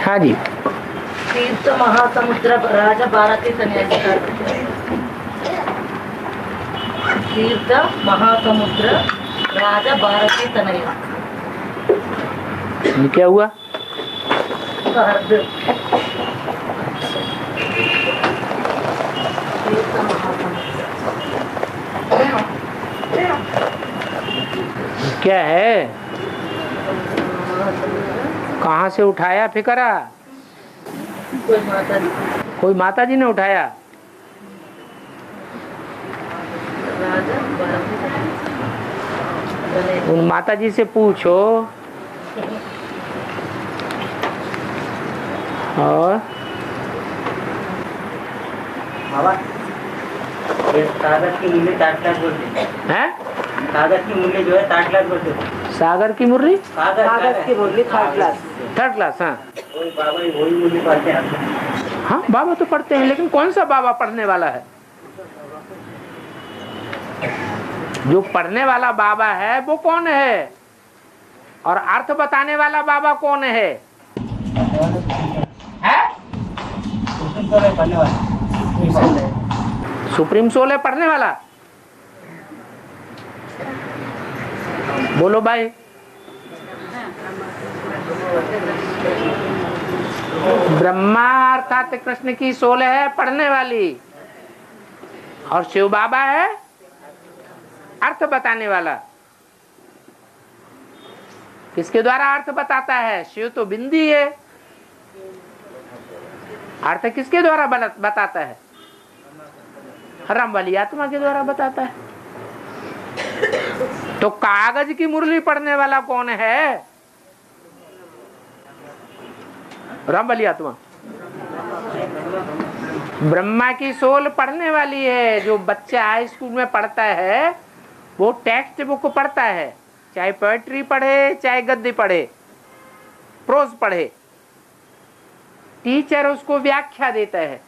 हाँ जी। तीर्थ महासमुद्र राजा भारती तनय। तीर्थ महासमुद्र राजा भारती तनय। क्या हुआ? क्या है? कहाँ से उठाया फिकरा? कोई माता जी ने उठाया? उन माता जी से पूछो। और सागर की मूल्य 60 लाख बोलते हैं। सागर की मूल्य जो है 60 लाख बोलते हैं। सागर की मुरली? सागर की मूल्य 30 लाख। Third class. हाँ बाबा वही मूल्य पढ़ते हैं। हाँ बाबा तो पढ़ते हैं, लेकिन कौन सा बाबा पढ़ने वाला है? जो पढ़ने वाला बाबा है वो कौन है, और अर्थ बताने वाला बाबा कौन है? सुप्रीम सोल है पढ़ने वाला। बोलो भाई। ब्रह्मा अर्थात कृष्ण की सोल है पढ़ने वाली, और शिव बाबा है अर्थ बताने वाला। किसके द्वारा अर्थ बताता है? शिव तो बिंदी है। अर्थ किसके द्वारा बताता है? राम वाली आत्मा के द्वारा बताता है। तो कागज की मुरली पढ़ने वाला कौन है? राम वाली आत्मा। ब्रह्मा की सोल पढ़ने वाली है। जो बच्चा हाई स्कूल में पढ़ता है वो टेक्स्ट बुक पढ़ता है, चाहे पोएट्री पढ़े चाहे गद्य पढ़े, प्रोज पढ़े, टीचर उसको व्याख्या देता है।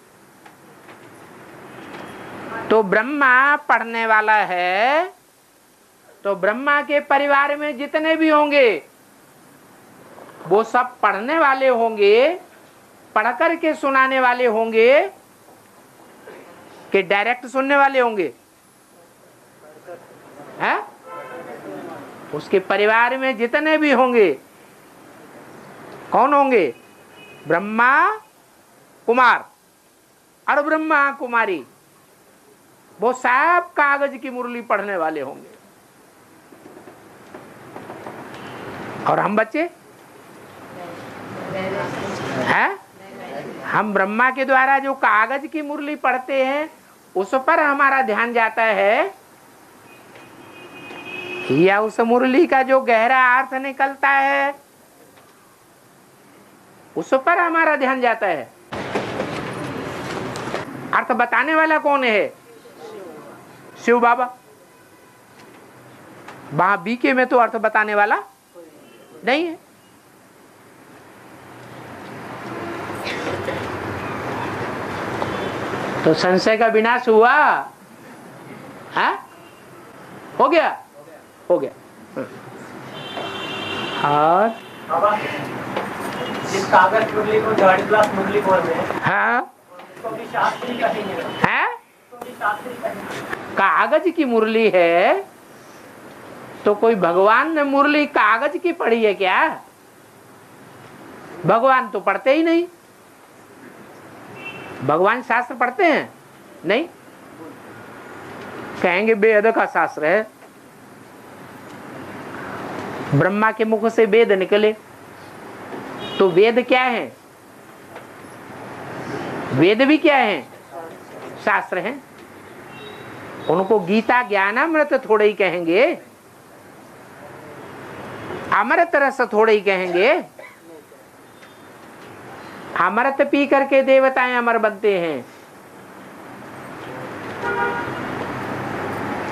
तो ब्रह्मा पढ़ने वाला है, तो ब्रह्मा के परिवार में जितने भी होंगे वो सब पढ़ने वाले होंगे, पढ़ कर के सुनाने वाले होंगे कि डायरेक्ट सुनने वाले होंगे? है? उसके परिवार में जितने भी होंगे कौन होंगे? ब्रह्मा कुमार और ब्रह्मा कुमारी, वो सब कागज की मुरली पढ़ने वाले होंगे। और हम बच्चे हैं? हम ब्रह्मा के द्वारा जो कागज की मुरली पढ़ते हैं उस पर हमारा ध्यान जाता है, या उस मुरली का जो गहरा अर्थ निकलता है उस पर हमारा ध्यान जाता है? अर्थ बताने वाला कौन है? शिव बाबा। वहां बीके में तो अर्थ बताने वाला नहीं है। तो संशय का विनाश हुआ। है? हो गया? हो गया। और जिस कागज मुरली को थर्ड क्लास मुरली बोलते हैं, हाँ तो भी शास्त्री कहेंगे। है? तो भी शास्त्री कहेंगे। कागज की मुरली है तो कोई भगवान ने मुरली कागज की पढ़ी है क्या? भगवान तो पढ़ते ही नहीं। भगवान शास्त्र पढ़ते हैं? नहीं। कहेंगे वेद का शास्त्र है। ब्रह्मा के मुख से वेद निकले, तो वेद क्या है? वेद भी क्या है? शास्त्र हैं। उनको गीता ज्ञानामृत थोड़े ही कहेंगे, अमृत रस थोड़े ही कहेंगे। अमृत पी करके देवताएं अमर बनते हैं।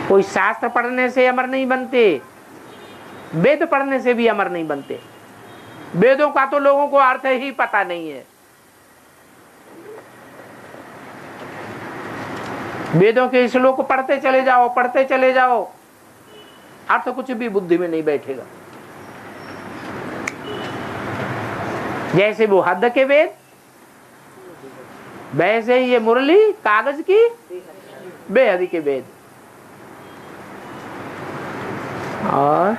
कोई शास्त्र पढ़ने से अमर नहीं बनते, वेद पढ़ने से भी अमर नहीं बनते। वेदों का तो लोगों को अर्थ ही पता नहीं है। वेदों के श्लोक पढ़ते चले जाओ, पढ़ते चले जाओ, अर्थ कुछ भी बुद्धि में नहीं बैठेगा। जैसे वो हद के वेद, वैसे ही ये मुरली कागज की बेहद के वेद। और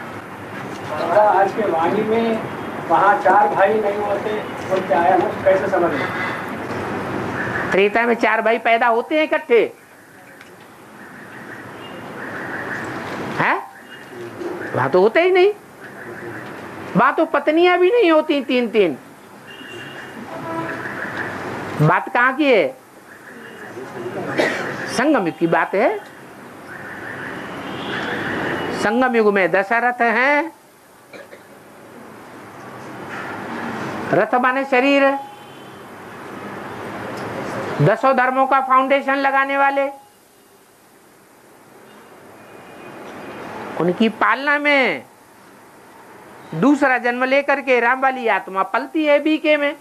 आज के वाणी में वहाँ 4 भाई नहीं होते और क्या है, वो कैसे समझ लें? त्रेता में 4 भाई पैदा होते हैं इकट्ठे, हैं? वहां तो होते ही नहीं। वहां तो पत्नियां भी नहीं होती 3-3। बात कहाँ की है? संगम युग की बात है। संगम युग में दशरथ हैं, रथ माने शरीर, 10 धर्मों का फाउंडेशन लगाने वाले। उनकी पालना में दूसरा जन्म लेकर के राम वाली आत्मा पलती है बीके में।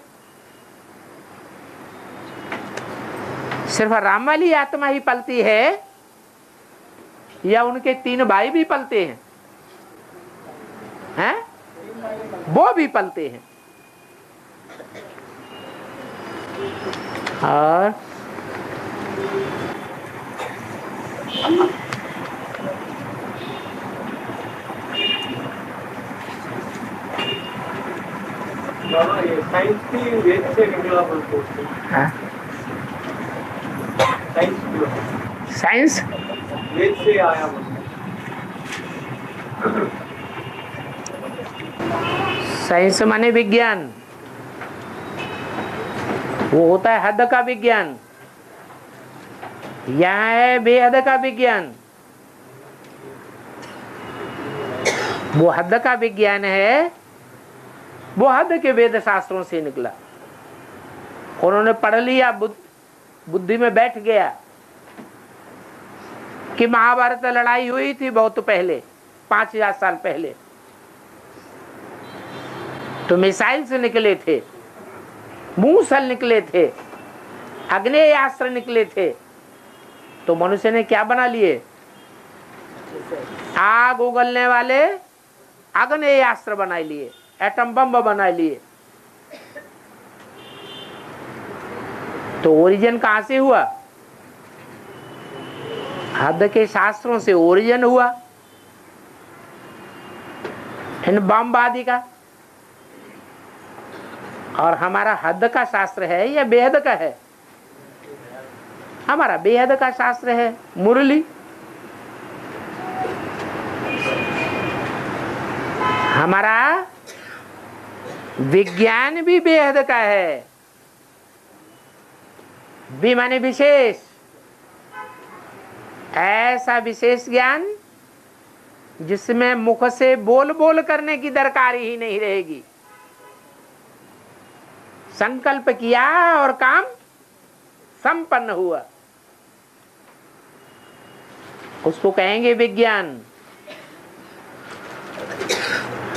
सिर्फ राम वाली आत्मा ही पलती है या उनके 3 भाई भी पलते हैं? हैं? वो भी पलते हैं। और ये साइंस भी वेद से निकला बोलते हैं। साइंस वेद से आया बोलते। साइंस माने विज्ञान, वो होता है हद का विज्ञान। यहाँ है बेहद का विज्ञान। वो हद का विज्ञान है, वो हद के वेद शास्त्रों से निकला। उन्होंने पढ़ लिया, बुद्धि में बैठ गया कि महाभारत लड़ाई हुई थी बहुत पहले, 5000 साल पहले, तो मिसाइल से निकले थे, मूसल निकले थे, अग्नेयास्त्र निकले थे। तो मनुष्य ने क्या बना लिए? आग उगलने वाले अग्नेयास्त्र बना लिए, एटम बम बना लिए। तो ओरिजिन कहां से हुआ? हद के शास्त्रों से ओरिजिन हुआ, इन बमबादी का। और हमारा हद का शास्त्र है या बेहद का है? हमारा बेहद का शास्त्र है मुरली। हमारा विज्ञान भी बेहद का है। भी माने विशेष, ऐसा विशेष ज्ञान जिसमें मुख से बोल बोल करने की दरकार ही नहीं रहेगी। संकल्प किया और काम संपन्न हुआ, उसको कहेंगे विज्ञान।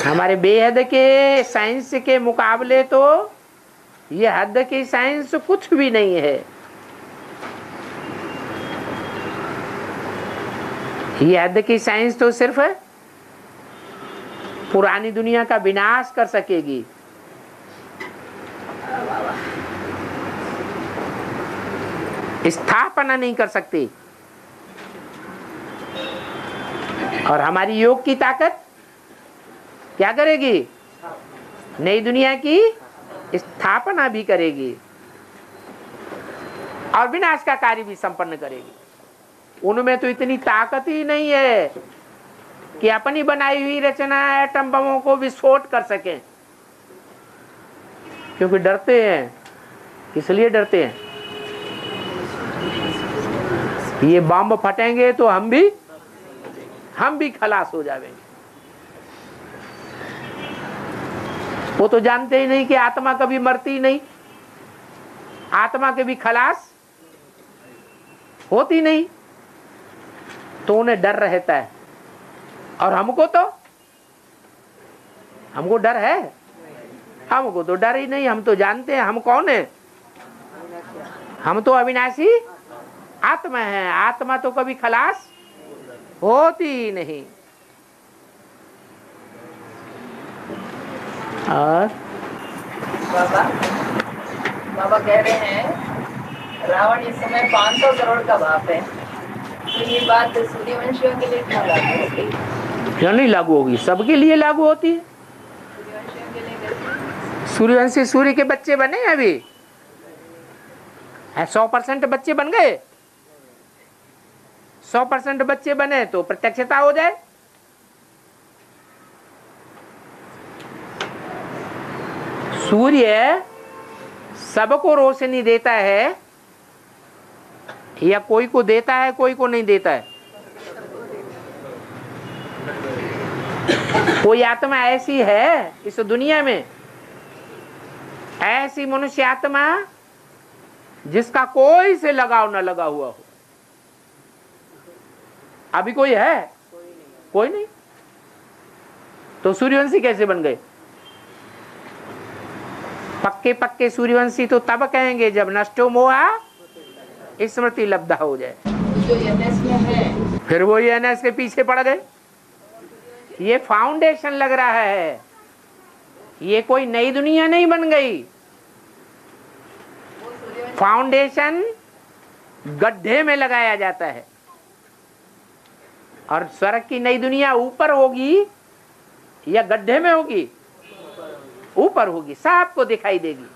हमारे बेहद के साइंस के मुकाबले तो ये हद की साइंस कुछ भी नहीं है। ये हद की साइंस तो सिर्फ पुरानी दुनिया का विनाश कर सकेगी। स्थापना नहीं कर सकती। और हमारी योग की ताकत क्या करेगी? नई दुनिया की स्थापना भी करेगी और विनाश का कार्य भी संपन्न करेगी। उनमें तो इतनी ताकत ही नहीं है कि अपनी बनाई हुई रचना एटम बमों को विस्फोट कर सकें, क्योंकि डरते हैं। इसलिए डरते हैं ये बम फटेंगे तो हम भी खलास हो जाएंगे। वो तो जानते ही नहीं कि आत्मा कभी मरती नहीं, आत्मा के भी खलास होती नहीं, तो उन्हें डर रहता है। और हमको डर है? हमको तो डर ही नहीं। हम तो जानते हैं हम कौन है। हम तो अविनाशी आत्मा है। आत्मा तो कभी खलास होती ही नहीं। और बाबा बाबा कह रहे हैं रावण इस समय 500 करोड़ का बाप है, तो ये बात सूर्यवंशियों के लिए क्यों लागू होगी? क्यों नहीं लागू होगी? सबके लिए लागू होती है। सूर्यवंशियों के लिए कैसे? सूर्यवंशी सूर्य के बच्चे बने अभी 100% बच्चे बन गए। 100% बच्चे बने तो प्रत्यक्षता हो जाए। सूर्य सबको रोशनी देता है या कोई को देता है कोई को नहीं देता है? कोई आत्मा ऐसी है इस दुनिया में, ऐसी मनुष्य आत्मा जिसका कोई से लगाव न लगा हुआ हो? अभी कोई है? कोई नहीं। तो सूर्यवंशी कैसे बन गए? पक्के पक्के सूर्यवंशी तो तब कहेंगे जब नष्टो मोहा स्मृति लब्धा हो जाए। जो एनएस में है, फिर वो एनएस के पीछे पड़ गए। ये फाउंडेशन लग रहा है, ये कोई नई दुनिया नहीं बन गई। फाउंडेशन गड्ढे में लगाया जाता है और स्वर्ग की नई दुनिया ऊपर होगी या गड्ढे में होगी? ऊपर होगी, सबको दिखाई देगी।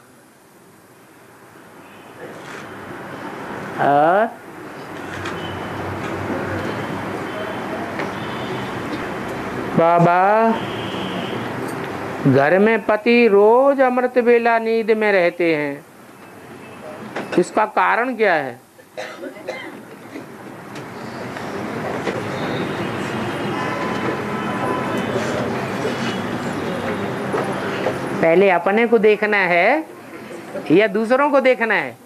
और बाबा घर में पति रोज अमृत वेला नींद में रहते हैं, इसका कारण क्या है? पहले अपने को देखना है या दूसरों को देखना है?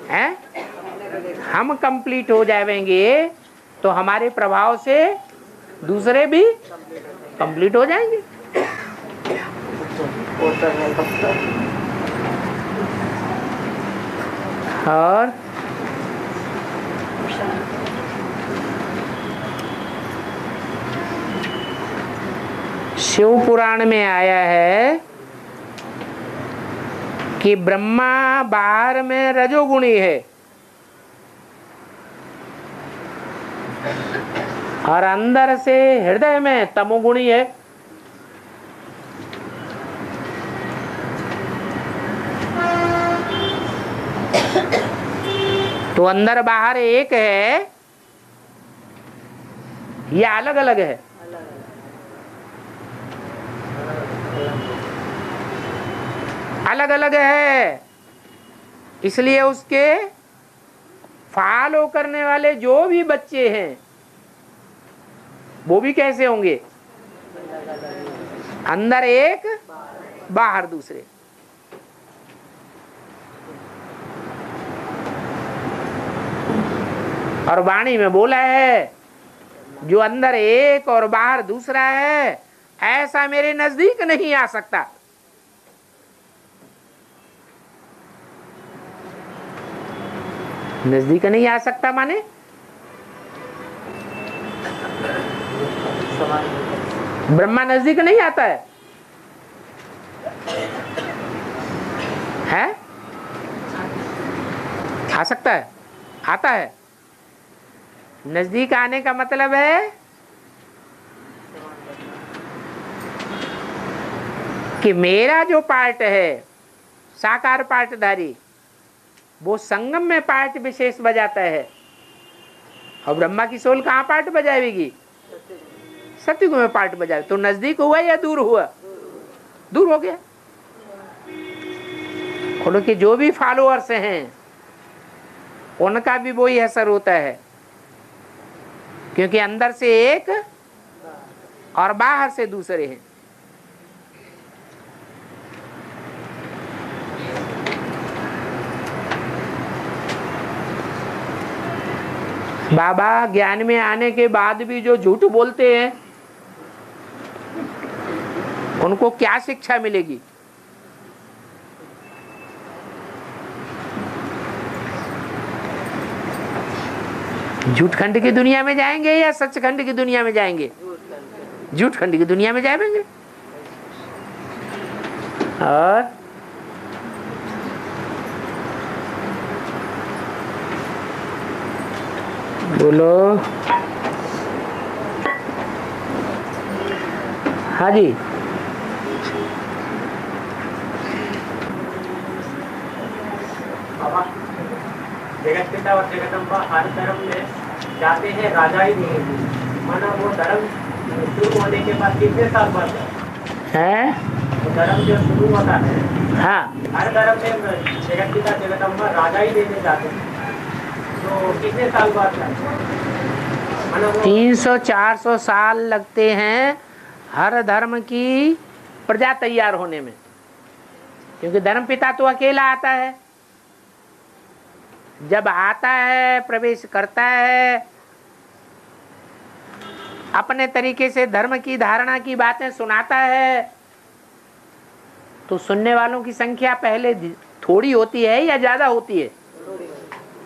हैं? हम कंप्लीट हो जाएंगे तो हमारे प्रभाव से दूसरे भी कंप्लीट हो जाएंगे। और शिव पुराण में आया है कि ब्रह्मा बाहर में रजोगुणी है और अंदर से हृदय में तमोगुणी है। तो अंदर बाहर एक है या अलग अलग है? अलग अलग है। इसलिए उसके फॉलो करने वाले जो भी बच्चे हैं वो भी कैसे होंगे? अंदर एक बाहर दूसरे। और वाणी में बोला है जो अंदर एक और बाहर दूसरा है ऐसा मेरे नजदीक नहीं आ सकता। नजदीक नहीं आ सकता माने ब्रह्मा नजदीक नहीं आता है? है? आ सकता है? आता है। नजदीक आने का मतलब है कि मेरा जो पार्ट है साकार पार्टधारी वो संगम में पार्ट विशेष बजाता है और ब्रह्मा की सोल कहाँ पार्ट बजाएगी? सत्युग में पार्ट बजाए। तो नजदीक हुआ या दूर हुआ? दूर हो गया। उनके जो भी फॉलोअर्स हैं उनका भी वही असर होता है क्योंकि अंदर से एक और बाहर से दूसरे हैं। बाबा ज्ञान में आने के बाद भी जो झूठ बोलते हैं उनको क्या शिक्षा मिलेगी? झूठ खंड की दुनिया में जाएंगे या सचखंड की दुनिया में जाएंगे? झूठ खंड की दुनिया में जाएंगे। और बोलो। हाँ जी। बाबा, जगत पिता और जगदम्बा हर धर्म में जाते हैं राजा ही नहीं, माना वो धर्म शुरू होने के बाद कितने साल बाद है? वो धर्म जो शुरू होता है, हाँ, हर धर्म में जगत पिता जगदम्बा राजा ही देने जाते हैं, तो कितने साल बाद जाते हैं? माना वो 300-400 साल लगते हैं हर धर्म की प्रजा तैयार होने में, क्योंकि धर्म पिता तो अकेला आता है। जब आता है, प्रवेश करता है, अपने तरीके से धर्म की धारणा की बातें सुनाता है, तो सुनने वालों की संख्या पहले थोड़ी होती है या ज्यादा होती है?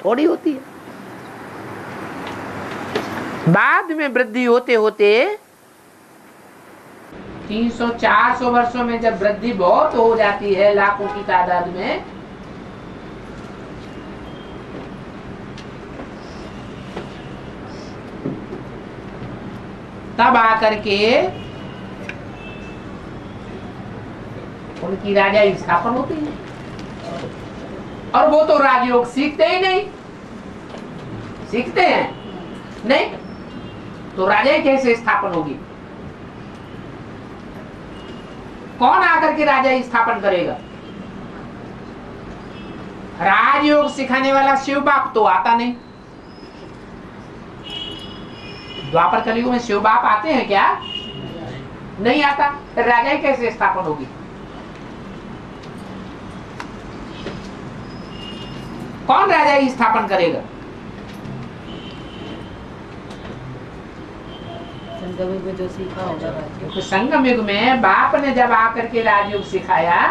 थोड़ी होती है। बाद में वृद्धि होते होते 300-400 वर्षों में जब वृद्धि बहुत हो जाती है, लाखों की तादाद में, तब आकर के उनकी राजा स्थापन होती है। और वो तो राजयोग सीखते ही नहीं, सीखते हैं नहीं, तो राजा कैसे स्थापन होगी? कौन आकर के राजा स्थापन करेगा? राजयोग सिखाने वाला शिव बाप तो आता नहीं। द्वापर कलयुग में शिव बाप आते हैं क्या? नहीं आता। राजा कैसे स्थापन होगी? कौन राजा स्थापन करेगा? संगम में जो सीखा होगा राजयोग। तो संगम युग में बाप ने जब आकर के राजयोग सिखाया,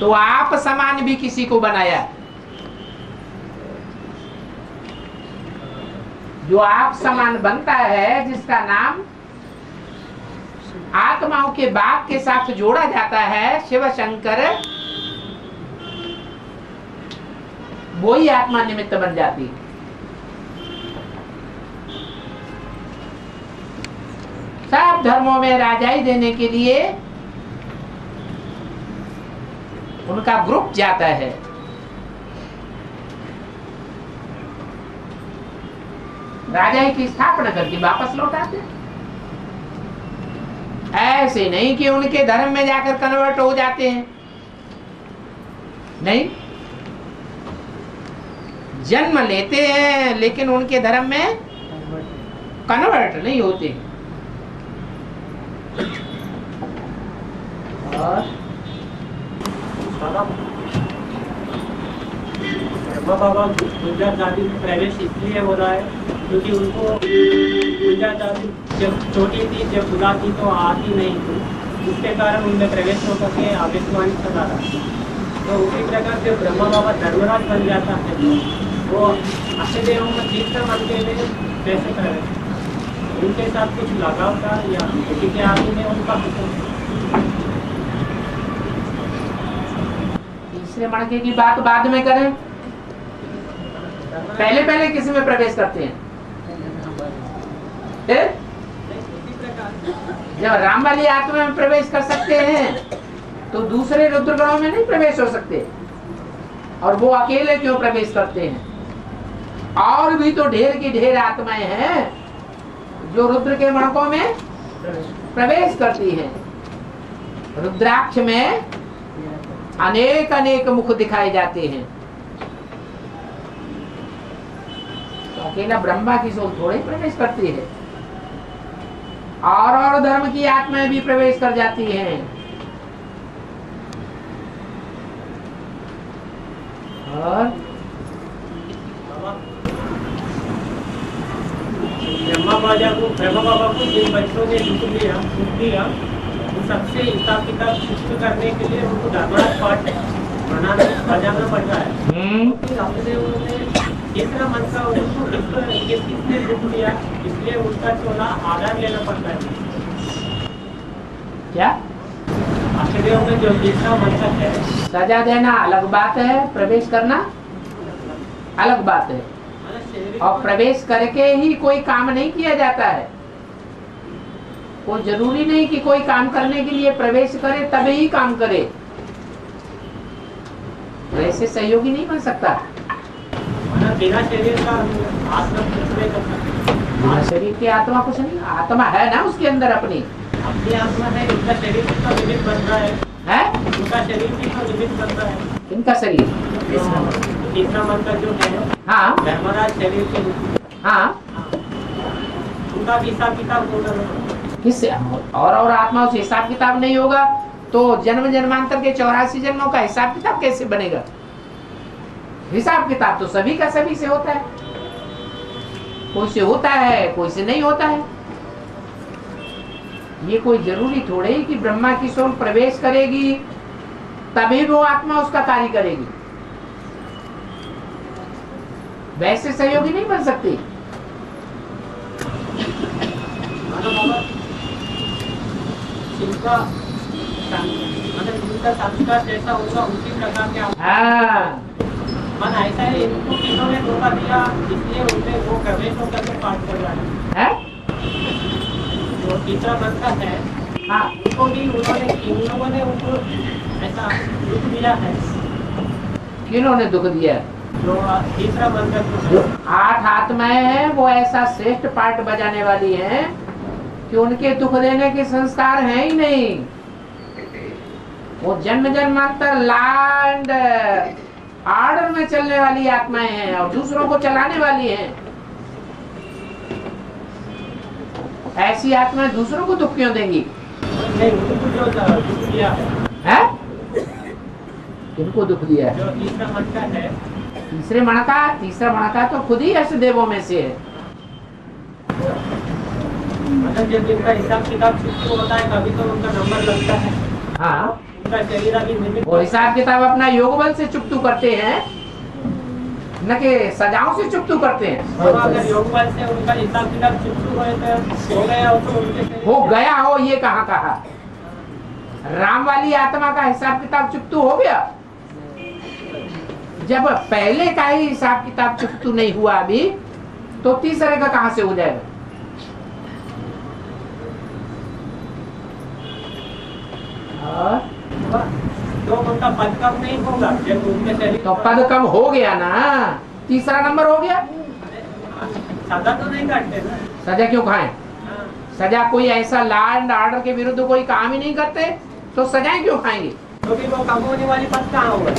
तो आप समान भी किसी को बनाया। जो आप समान बनता है, जिसका नाम आत्माओं के बाप के साथ जोड़ा जाता है, शिव शंकर, वो ही आत्मा निमित्त बन जाती है। सब धर्मों में राजाई देने के लिए उनका ग्रुप जाता है। राजाई की स्थापना करके वापस लौट आते हैं। ऐसे नहीं कि उनके धर्म में जाकर कन्वर्ट हो जाते हैं, नहीं, जन्म लेते हैं लेकिन उनके धर्म में कन्वर्ट नहीं होते। और बाबा गुजरात जाति में प्रवेश इसलिए हो रहा है क्योंकि उनको गुजरात जाति जब छोटी थी, जब बुला थी तो आती नहीं थी, उसके कारण उनमें प्रवेश हो करके आवेशवाणी चला रहा है। तो उसी प्रकार से ब्रह्मा बाबा धर्मराज बन जाता है, तो वो अच्छे देवों में तीसरा मन के लिए कैसे प्रवेश? उनके साथ कुछ लगाव था या किसी के आदमी में उनका तीसरे मणके की बात बाद में करें, पहले पहले किसी में प्रवेश करते हैं? जब राम वाली आत्मा में प्रवेश कर सकते हैं तो दूसरे रुद्रगणों में नहीं प्रवेश हो सकते। और वो अकेले क्यों प्रवेश करते हैं? और भी तो ढेर की ढेर आत्माएं हैं जो रुद्र के मणकों में प्रवेश करती हैं। रुद्राक्ष में अनेक अनेक मुख दिखाए जाते हैं, तो अकेला ब्रह्मा की सोल थोड़े ही प्रवेश करती है, और धर्म की आत्माएं भी प्रवेश कर जाती हैं। और ब्रह्मा बाबा को जिन बच्चों ने दुख दिया उन सबसे हिसाब किताब शुद्ध करने के लिए उनको धर्मराज पाठ बजाना पड़ता है। अपने तीसरा मन का उनको किसने दुख दिया, इसलिए उनका चोला आधार लेना पड़ता है। क्या आश्चर्यों में जो तीसरा मंत्र है, सजा देना अलग बात है, प्रवेश करना अलग बात है। मतलब शरीर और प्रवेश करके ही कोई काम नहीं किया जाता है। कोई जरूरी नहीं कि कोई काम करने के लिए प्रवेश करे तभी ही काम करे, वैसे सहयोगी नहीं बन सकता। मतलब बिना शरीर का आत्मा कुछ नहीं कर सकता। बिना शरीर की आत्मा कुछ नहीं, आत्मा है ना उसके अंदर अपनी। अपनी आत्मा है, उनका शरीर कितना निमित्त बन रहा है, उनका शरीर कितना निमित्त बन रहा है। इनका शरीर तीसरा मंत्र जो है, हाँ धर्मराज शरीर के रूप में, हाँ, उनका भी हिसाब किताब होगा ना। किससे और आत्मा से हिसाब किताब नहीं होगा तो जन्म जन्मांतर के 84 जन्मों का हिसाब किताब कैसे बनेगा? हिसाब किताब तो सभी का सभी से होता है, कोई से होता है कोई से नहीं होता है। ये कोई जरूरी थोड़े ही कि ब्रह्मा की सोल प्रवेश करेगी तभी वो आत्मा उसका कार्य करेगी, वैसे सहयोगी नहीं बन सकती। जिनका मतलब जिनका संस्कार जैसा होगा उसी प्रकार के हाँ मन ऐसा है। इनको किन्होंने धोखा दिया इसलिए उनसे वो प्रवेश होकर के पाठ कर रहा है। जो तीसरा मंत्र है, हाँ उनको भी उन्होंने इन लोगों ने उनको ऐसा दुख दिया है। किन्होंने दुख दिया? जो तीसरा मंत्र जो 8 आत्माएं हैं वो ऐसा श्रेष्ठ पाठ बजाने वाली हैं कि उनके दुख देने के संस्कार हैं ही नहीं। वो जन्म जन्मांतर लैंड आर्डर में चलने वाली आत्माएं हैं और दूसरों को चलाने वाली हैं। ऐसी आत्माएं दूसरों को दुख क्यों देंगी? नहीं, उनको जो दुख दिया है? किनको दुख दिया है? जो तीसरा मंत्र है, तीसरा मणका तो खुद ही अष्ट देवों में से है। मतलब जब जिनका हिसाब किताब शुरू होता है कभी तो उनका नंबर लगता है। हाँ उनका शरीर अभी निमित्त वो हिसाब किताब अपना योग बल से चुकतू करते हैं, न कि सजाओं से चुकतू करते हैं। अगर योग बल से उनका हिसाब किताब शुरू हो गया हो तो उनके हो गया हो ये कहाँ कहा? राम वाली आत्मा का हिसाब किताब चुकतू हो गया। जब पहले का ही हिसाब किताब चुकतू नहीं हुआ अभी तो तीसरे का कहां से हो जाएगा? तो उनका पद कम नहीं होगा जब उनके शरीर तो पद कम हो गया ना, तीसरा नंबर हो गया। सजा तो नहीं काटते ना। सजा क्यों खाएं? सजा कोई ऐसा लॉ एंड ऑर्डर के विरुद्ध कोई काम ही नहीं करते तो सजाएं क्यों खाएंगे? क्योंकि वो कम होने वाली पद कहाँ होगा?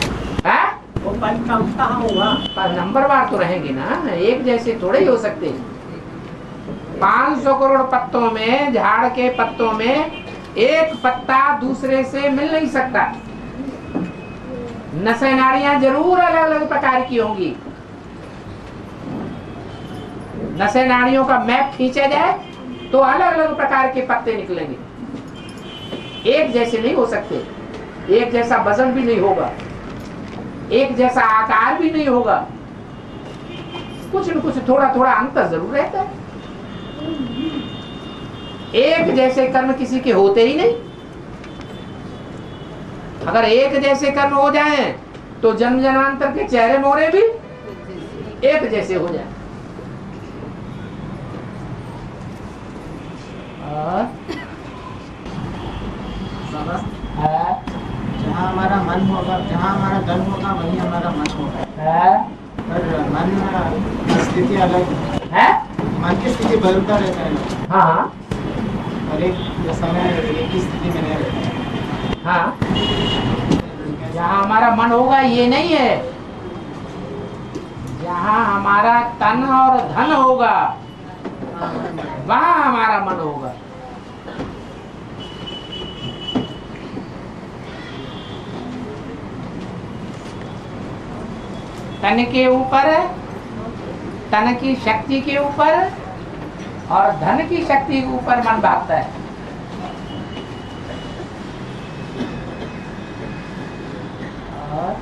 है? वो पद कम कहाँ होगा? पर नंबरवार तो रहेंगे ना, एक जैसे थोड़े ही हो सकते। 500 करोड़ पत्तों में, झाड़ के पत्तों में एक पत्ता दूसरे से मिल नहीं सकता। नसें नाड़ियां जरूर अलग अलग प्रकार की होंगी। नसें नाड़ियों का मैप खींचा जाए तो अलग अलग प्रकार के पत्ते निकलेंगे, एक जैसे नहीं हो सकते। एक जैसा वजन भी नहीं होगा, एक जैसा आकार भी नहीं होगा, कुछ न कुछ थोड़ा थोड़ा अंतर जरूर रहता है। एक जैसे कर्म किसी के होते ही नहीं। अगर एक जैसे कर्म हो जाएं तो जन्म जन्मांतर के चेहरे मोहरे भी एक जैसे हो जाएं। जहाँ हमारा मन होगा, जहाँ हमारा धन होगा वहीं हमारा मन होगा। पर मन की स्थिति अलग है, मन की स्थिति बदलता रहता है। हाँ और एक समय एक ही स्थिति में नहीं रहता है। हाँ, जहाँ हमारा मन होगा ये नहीं है, जहाँ हमारा तन और धन होगा वहाँ हमारा मन होगा। तन के ऊपर, तन की शक्ति के ऊपर और धन की शक्ति के ऊपर मन भागता है। और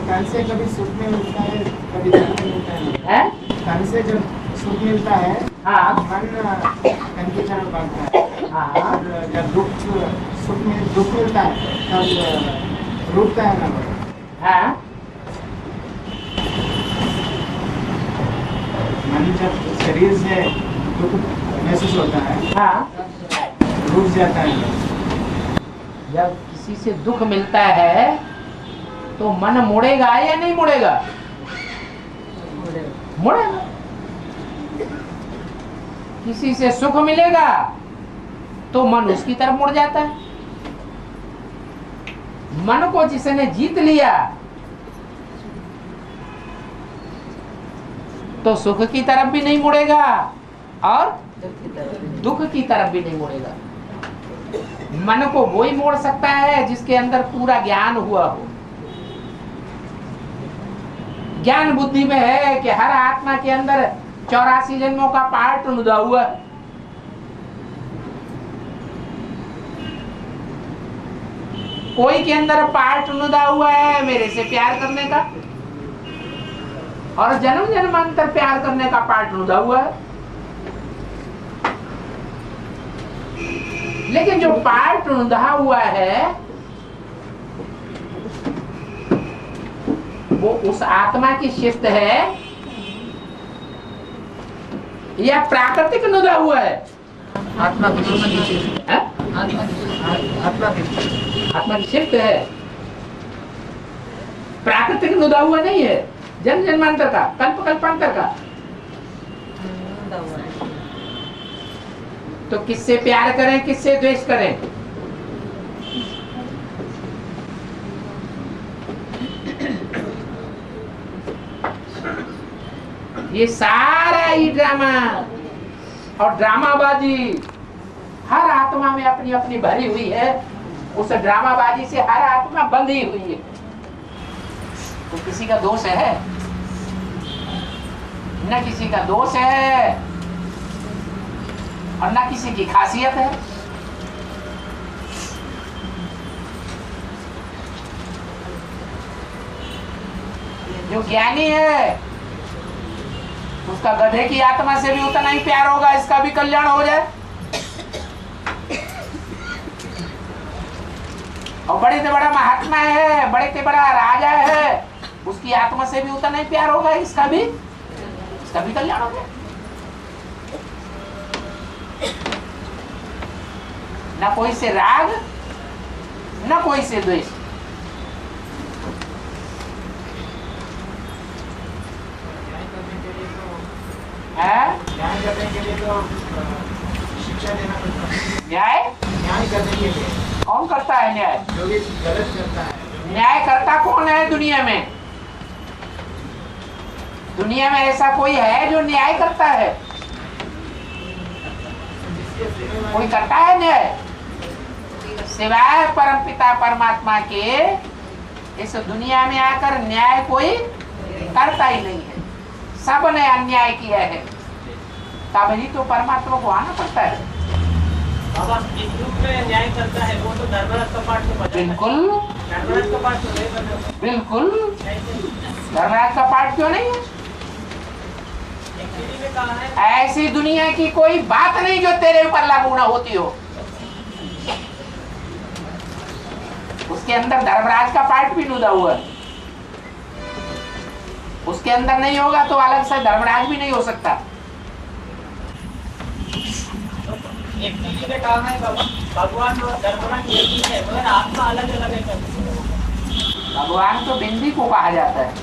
तन से कभी सुख में मिलता है, कभी दुख में मिलता है। हैं? तन से जब सुख मिलता है, हाँ मन तन की तरफ बढ़ता है। हाँ और जब दुख मिलता है तब रुकता है मन। हाँ मन जब शरीर से दुख महसूस होता है, हाँ। रुक जाता है। जब किसी से दुख मिलता है तो मन मुड़ेगा या नहीं मुड़ेगा? मुड़ेगा। किसी से सुख मिलेगा तो मन उसकी तरफ मुड़ जाता है। मन को जिसने जीत लिया तो सुख की तरफ भी नहीं मुड़ेगा और दुख की तरफ भी नहीं मुड़ेगा। मन को वही मोड़ सकता है जिसके अंदर पूरा ज्ञान हुआ हो। ज्ञान बुद्धि में है कि हर आत्मा के अंदर 84 जन्मों का पार्ट नुदा हुआ है। कोई के अंदर पार्ट नुदा हुआ है मेरे से प्यार करने का, और जन्म जन्मांतर प्यार करने का पार्ट नुदा हुआ है। लेकिन जो पार्ट नुदा हुआ है वो उस आत्मा की शिफ्ट है या प्राकृतिक नुदा हुआ है? आत्मा की है? आत्मा की शिफ्ट है, प्राकृतिक नुदा हुआ नहीं है। जन्म जन्मांतर का, कल्प कल्पांतर का। तो किससे प्यार करें, किससे द्वेष करें? ये सारा ही ड्रामा और ड्रामाबाजी हर आत्मा में अपनी अपनी भरी हुई है। उस ड्रामाबाजी से हर आत्मा बंधी हुई है। तो किसी का दोष है? न किसी का दोष है और न किसी की खासियत है। जो ज्ञानी है उसका गधे की आत्मा से भी उतना ही प्यार होगा, इसका भी कल्याण हो जाए। और बड़े से बड़ा महात्मा है, बड़े से बड़ा राजा है, उसकी आत्मा से भी उतना ही प्यार होगा, इसका भी कल्याण हो जाए। न कोई से राग न कोई से द्वेष। न्याय करने के लिए तो शिक्षा देना पड़ता है। न्याय करने के लिए कौन करता है न्याय? जो भी गलत करता है। न्याय करता कौन है दुनिया में? दुनिया में ऐसा कोई है जो न्याय करता है? कोई करता है न्याय? सिवाय परमपिता परमात्मा के इस दुनिया में आकर न्याय कोई करता ही नहीं है। सबने अन्याय किया है, तब ही तो परमात्मा को आना पड़ता है। बाबा इस रूप में न्याय करता है वो तो धर्मराज का पाठ तो बचा है। बिल्कुल धर्मराज का पाठ तो नहीं बचा। बिल्कुल धर्मराज का पाठ क्यों नहीं है? एक्चुअली में कहा है ऐसी दुनिया की कोई बात नहीं जो तेरे ऊपर लागू ना होती हो। उसके अंदर धर्मराज का पाठ भी नुदा हुआ है। उसके अंदर नहीं होगा तो अलग से धर्मराज भी नहीं हो सकता। एक्चुअली में कहा है बाबा भगवान और धर्मराज एक ही है मगर आत्मा अलग अलग है। भगवान तो बिंदी को कहा जाता है,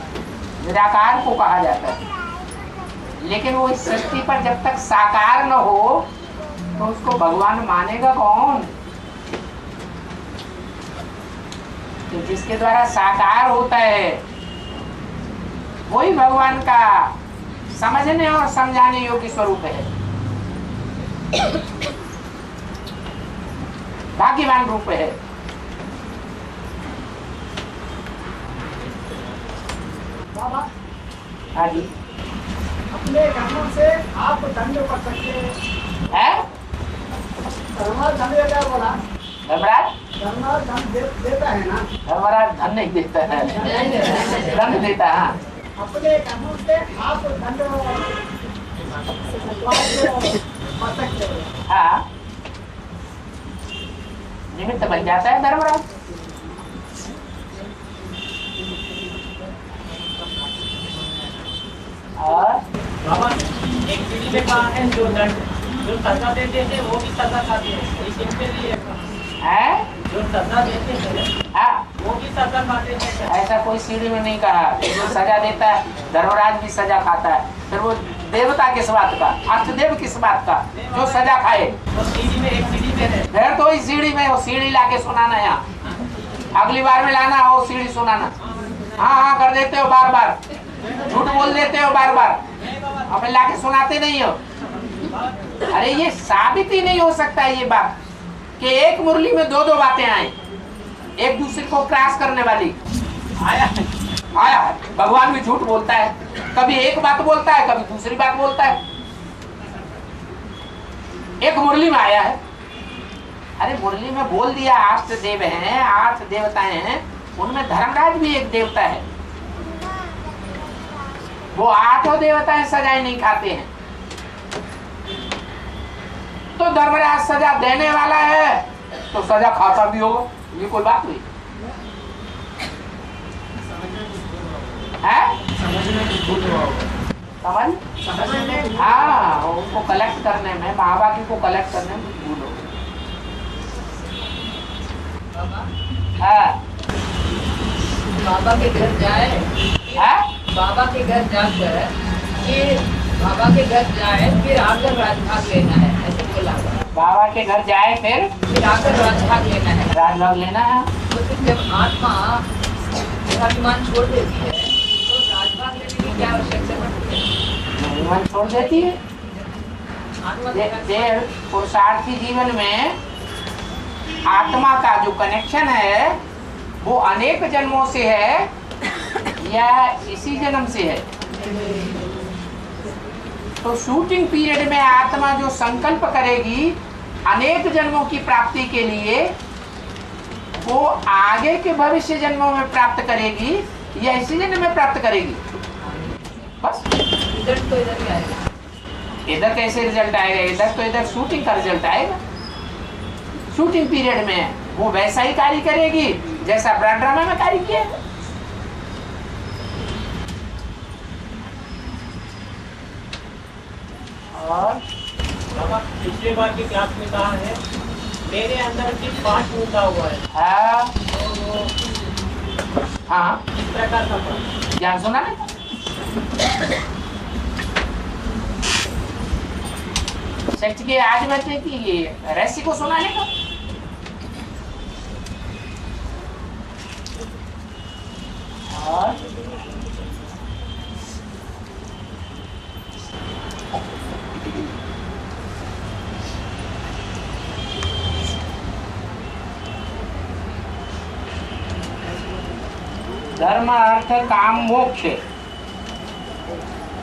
निराकार को कहा जाता है, लेकिन वो इस सृष्टि पर जब तक साकार न हो तो उसको भगवान मानेगा कौन? तो जिसके द्वारा साकार होता है वही भगवान का समझने और समझाने योग्य स्वरूप है, भाग्यवान रूप है। बाबा हाँ जी अपने कर्मों से आप दंड कर सकते हैं। है धर्मराज दंड क्या बोला? धर्मराज धर्मराज धन देता है ना, धर्मराज धन नहीं देता है, दंड देता है। हाँ। अपने कर्मों से आप दंड पा सकते हो। हाँ, निमित्त बन जाता है धर्मराज। और बाबा एक पीढ़ी में कहा है जो सजा देते हैं वो भी सजा खाते हैं, इस इनके लिए है जो सजा देते हैं हाँ, वो भी सजा खाते हैं। ऐसा कोई सीढ़ी में नहीं कहा। जो सजा देता है धर्मराज भी सजा खाता है। फिर वो देवता किस बात का, अष्टदेव किस बात का जो सजा खाए? वो सीढ़ी में एक सीढ़ी में है। फिर तो इस सीढ़ी में वो सीढ़ी लाके सुनाना यहाँ, अगली बार में लाना हो सीढ़ी सुनाना। हाँ हाँ कर देते हो बार बार, झूठ बोल देते हो बार बार, अपने लाके सुनाते नहीं हो। अरे ये साबित ही नहीं हो सकता है ये बात कि एक मुरली में दो दो बातें आए, एक दूसरे को क्रॉस करने वाली। आया आया भगवान भी झूठ बोलता है, कभी एक बात बोलता है कभी दूसरी बात बोलता है। एक मुरली में आया है, अरे मुरली में बोल दिया 8 देव हैं, 8 देवताएं हैं, उनमें धर्मराज भी एक देवता है। वो 8 देवताएं सजाएं नहीं खाते हैं, तो धर्मराज सजा देने वाला है तो सजा खाता भी होगा। ये कोई बात हुई है? समझ में? हाँ, उनको कलेक्ट करने में, महावाक्य को कलेक्ट करने में भूल हो। हाँ बाबा के घर जाए, हाँ? बाबा के घर जाकर फिर बाबा के घर जाए फिर आकर राजभाग लेना है, ऐसे बोला। बाबा के घर जाए फिर आकर राजभाग लेना है। राजभाग लेना है। तो फिर जब आत्मा अभिमान छोड़ देती है तो राजभाग लेने की क्या आवश्यकता पड़ती है? मन छोड़ देती है। आत्मा देव पुरुषार्थी जीवन में आत्मा का जो कनेक्शन है वो अनेक जन्मों से है या इसी जन्म से है। तो शूटिंग पीरियड में आत्मा जो संकल्प करेगी अनेक जन्मों की प्राप्ति के लिए, वो आगे के भविष्य जन्मों में प्राप्त करेगी या इसी जन्म में प्राप्त करेगी। बस रिजल्ट तो इधर ही आएगा। इधर कैसे रिजल्ट आएगा? इधर तो इधर शूटिंग का रिजल्ट आएगा। शूटिंग पीरियड में वो वैसा ही कार्य करेगी जैसा ब्रॉड ड्रामा में कार्य किया है। और बाबा पिछले बार की क्लास में कहा है मेरे अंदर सिर्फ 5 मुद्दा हुआ है। हाँ तो हाँ इस प्रकार का पाठ। ज्ञान सुना नहीं? सच के आज मैं थी कि ये रहस्य को सुनाने का। और धर्म अर्थ काम मोक्ष,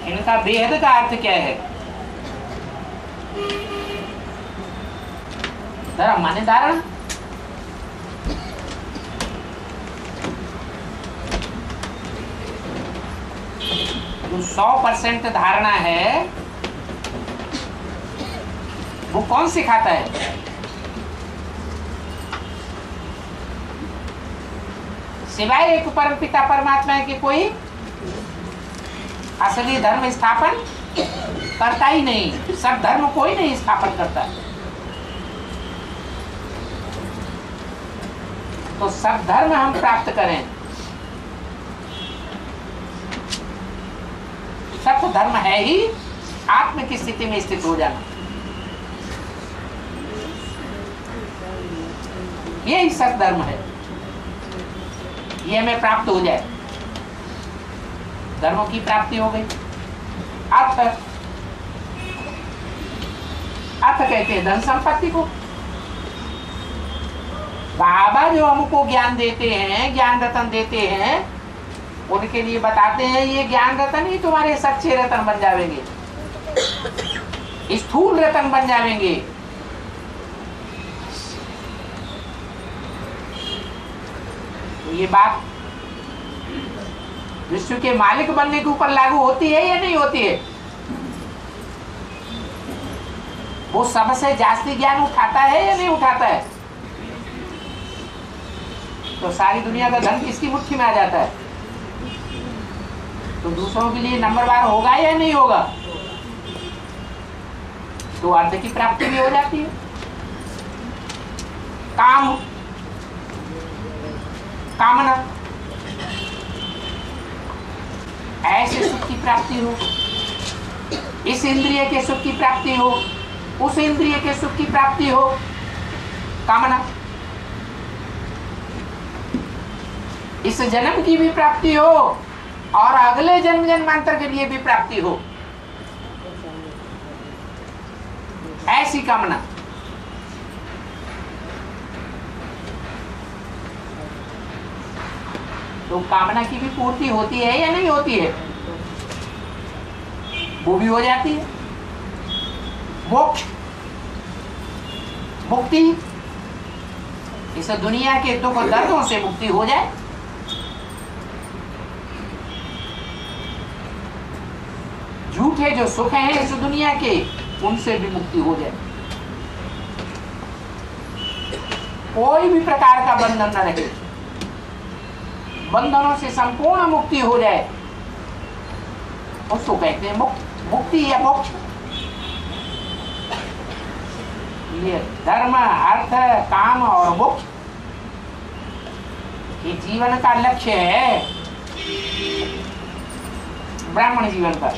इनका बेहद का अर्थ क्या है? धर्म माने धारण, जो 100% धारणा है वो कौन सिखाता है? सिवाय एक परमपिता परमात्मा के कोई असली धर्म स्थापन करता ही नहीं। सब धर्म कोई नहीं स्थापन करता। तो सब धर्म हम प्राप्त करें, सत्य धर्म है ही आत्म की स्थिति में स्थित हो जाना। यही सत्य धर्म है, ये हमें प्राप्त हो जाए, धर्मों की प्राप्ति हो गई। अर्थ, अर्थ कहते हैं धन संपत्ति को। बाबा जो हमको ज्ञान देते हैं, ज्ञान रतन देते हैं, उनके लिए बताते हैं ये ज्ञान रतन ही तुम्हारे सच्चे रतन बन जाएंगे, स्थूल रतन बन जाएंगे। ये बात विश्व के मालिक बनने के ऊपर लागू होती है या नहीं होती है? वो सबसे जास्ती ज्ञान उठाता है या नहीं उठाता है? तो सारी दुनिया का धन किसकी मुट्ठी में आ जाता है? तो दूसरों के लिए नंबरवार होगा या नहीं होगा? तो अर्थ की प्राप्ति भी हो जाती है। काम, कामना, ऐसे सुख की प्राप्ति हो, इस इंद्रिय के सुख की प्राप्ति हो, उस इंद्रिय के सुख की प्राप्ति हो, कामना। इस जन्म की भी प्राप्ति हो और अगले जन्म जन्मांतर के लिए भी प्राप्ति हो, ऐसी कामना। तो कामना की भी पूर्ति होती है या नहीं होती है? वो भी हो जाती है। मोक्ष, मुक्ति, इस दुनिया के दुख दर्दों से मुक्ति हो जाए, झूठे जो सुख हैं इस दुनिया के, उनसे भी मुक्ति हो जाए, कोई भी प्रकार का बंधन न रहे, बंधनों से संपूर्ण मुक्ति हो जाए, उसको कहते हैं मुक्ति या मोक्ष। ये धर्म, अर्थ, काम और मोक्ष ये जीवन का लक्ष्य है, ब्राह्मण जीवन का।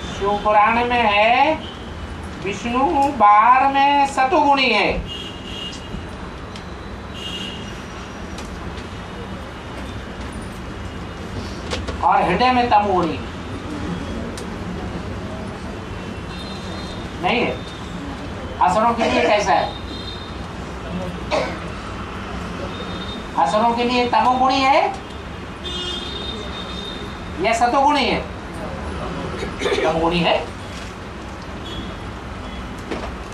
शिव पुराण में है विष्णु 12 में सतुगुणी है, और हृदय में तमोगुणी नहीं है। असुरों के लिए कैसा है? असुरों के लिए तमोगुणी है या सतोगुणी है? तमोगुणी है।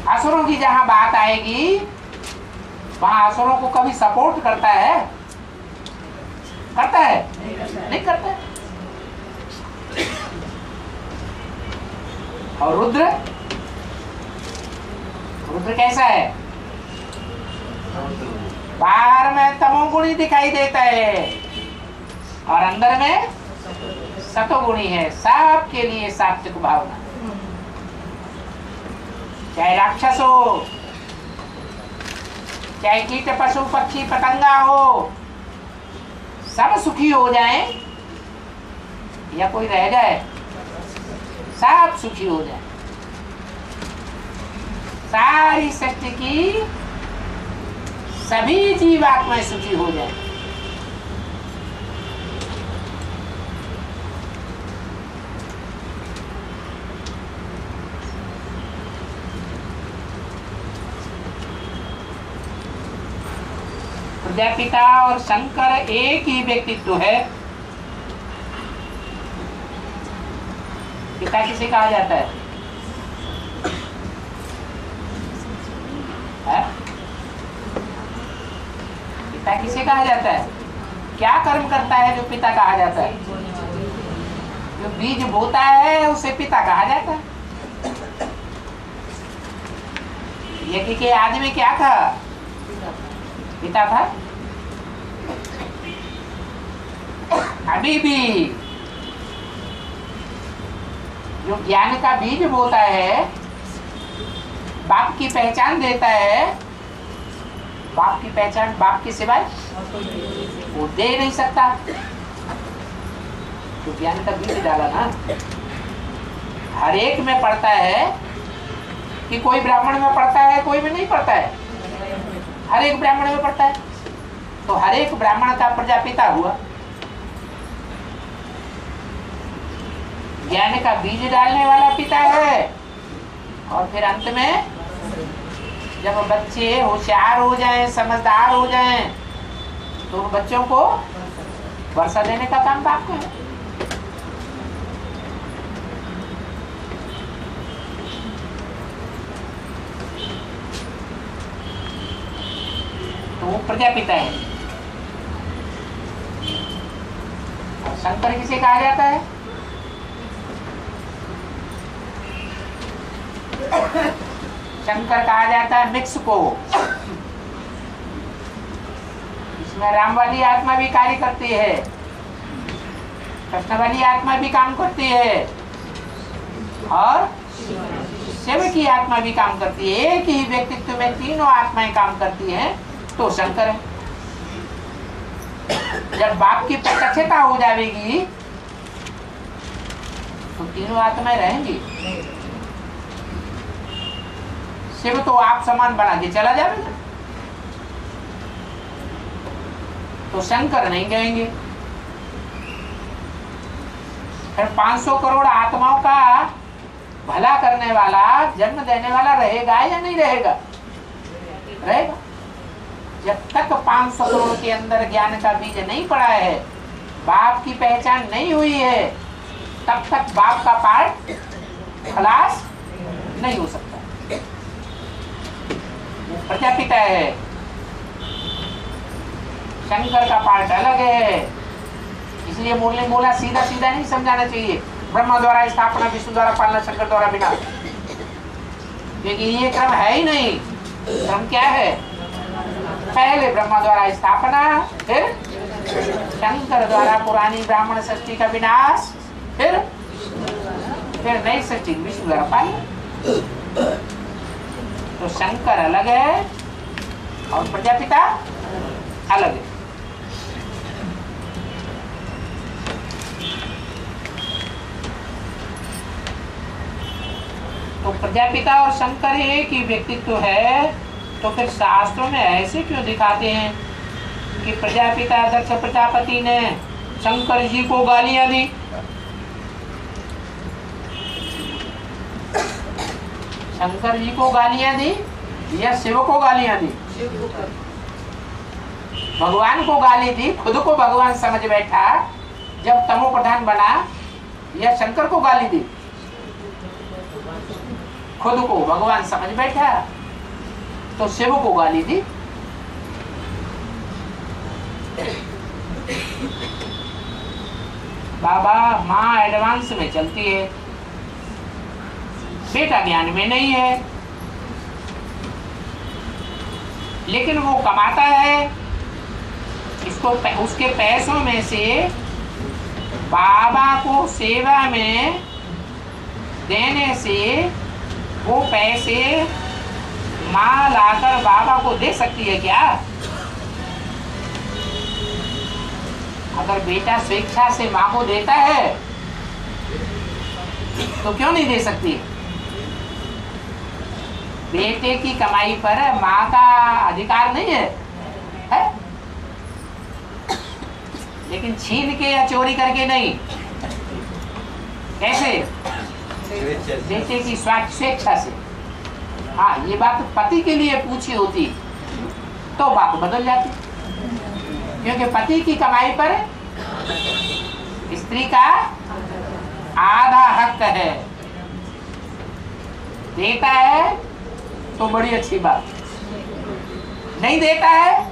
असुरों की जहां बात आएगी वहां असुरों को कभी सपोर्ट करता है? करता है? नहीं करता है। और रुद्र, रुद्र कैसा है? बाहर में तमोगुणी दिखाई देता है और अंदर में सतोगुणी है। सबके लिए सात्विक भावना, चाहे राक्षस हो, चाहे कीट पशु पक्षी पतंगा हो, सब सुखी हो जाएं या कोई रह जाए, सब सुखी हो जाए। सारी सृष्टि की सभी जीवात्माएं सुखी हो जाए। प्रजापिता और शंकर एक ही व्यक्तित्व है। पिता किसे कहा जाता है? पिता किसे कहा जाता है? क्या कर्म करता है जो पिता कहा जाता है? जो बीज बोता है उसे पिता कहा जाता है। यज्ञ के आदि में क्या था? पिता था। अभी भी जो ज्ञान का बीज बोता है, बाप की पहचान देता है, बाप की पहचान बाप के सिवाय वो दे नहीं सकता। तो ज्ञान का बीज डाला ना, हर एक में पड़ता है कि कोई ब्राह्मण में पड़ता है, कोई में नहीं पड़ता है। हर एक ब्राह्मण में पड़ता है। तो हर एक ब्राह्मण का प्रजापिता हुआ। ज्ञान का बीज डालने वाला पिता है। और फिर अंत में जब बच्चे होशियार हो जाएं, समझदार हो जाएं, तो उन बच्चों को वर्षा देने का काम बाप का है। तो वो प्रजापिता है। और शंकर किसे कहा जाता है? शंकर कहा जाता है मिक्स को। इसमें राम वाली आत्मा भी कार्य करती है, कृष्ण वाली आत्मा भी काम करती है, और शिव की आत्मा भी काम करती है। एक ही व्यक्तित्व में तीनों आत्माएं काम करती हैं, तो शंकर है। जब बाप की प्रत्यक्षता हो जाएगी तो तीनों आत्माएं रहेंगी। शिव तो आप समान बना के चला जाएगा, तो शंकर नहीं कहेंगे। फिर 500 करोड़ आत्माओं का भला करने वाला, जन्म देने वाला रहेगा या नहीं रहेगा? रहेगा। जब तक 500 करोड़ के अंदर ज्ञान का बीज नहीं पड़ा है, बाप की पहचान नहीं हुई है, तब तक बाप का पार्ट खलास नहीं हो सकता। प्रजापिता है, शंकर का पार्ट अलग है। इसलिए मुरली बोला सीधा सीधा नहीं समझाना चाहिए, ब्रह्मा द्वारा स्थापना, विष्णु द्वारा पालना, शंकर द्वारा विनाश, क्योंकि ये क्रम है ही नहीं। क्रम क्या है? पहले ब्रह्मा द्वारा स्थापना, फिर शंकर द्वारा पुरानी ब्राह्मण सृष्टि का विनाश, फिर नई सृष्टि विष्णु द्वारा पालना। तो शंकर अलग है और प्रजापिता अलग है। तो प्रजापिता और शंकर एक ही व्यक्तित्व है, तो फिर शास्त्रों में ऐसे क्यों दिखाते हैं कि प्रजापिता दक्ष प्रजापति ने शंकर जी को गालियां दी? शंकर जी को गालियां दी या शिव को गालियां दी? भगवान को गाली दी, खुद को भगवान समझ बैठा जब तमो प्रधान बना, या शंकर को गाली दी? खुद को भगवान समझ बैठा तो शिव को गाली दी। बाबा माँ एडवांस में चलती है, बेटा ज्ञान में नहीं है, लेकिन वो कमाता है, इसको उसके पैसों में से बाबा को सेवा में देने से वो पैसे माँ लाकर बाबा को दे सकती है क्या? अगर बेटा स्वेच्छा से माँ को देता है तो क्यों नहीं दे सकती? बेटे की कमाई पर माँ का अधिकार नहीं है, है? लेकिन छीन के या चोरी करके नहीं। कैसे? बेटे की स्वेच्छा से। हाँ, ये बात पति के लिए पूछी होती तो बात बदल जाती, क्योंकि पति की कमाई पर स्त्री का आधा हक है। देता है तो बड़ी अच्छी बात, नहीं देता है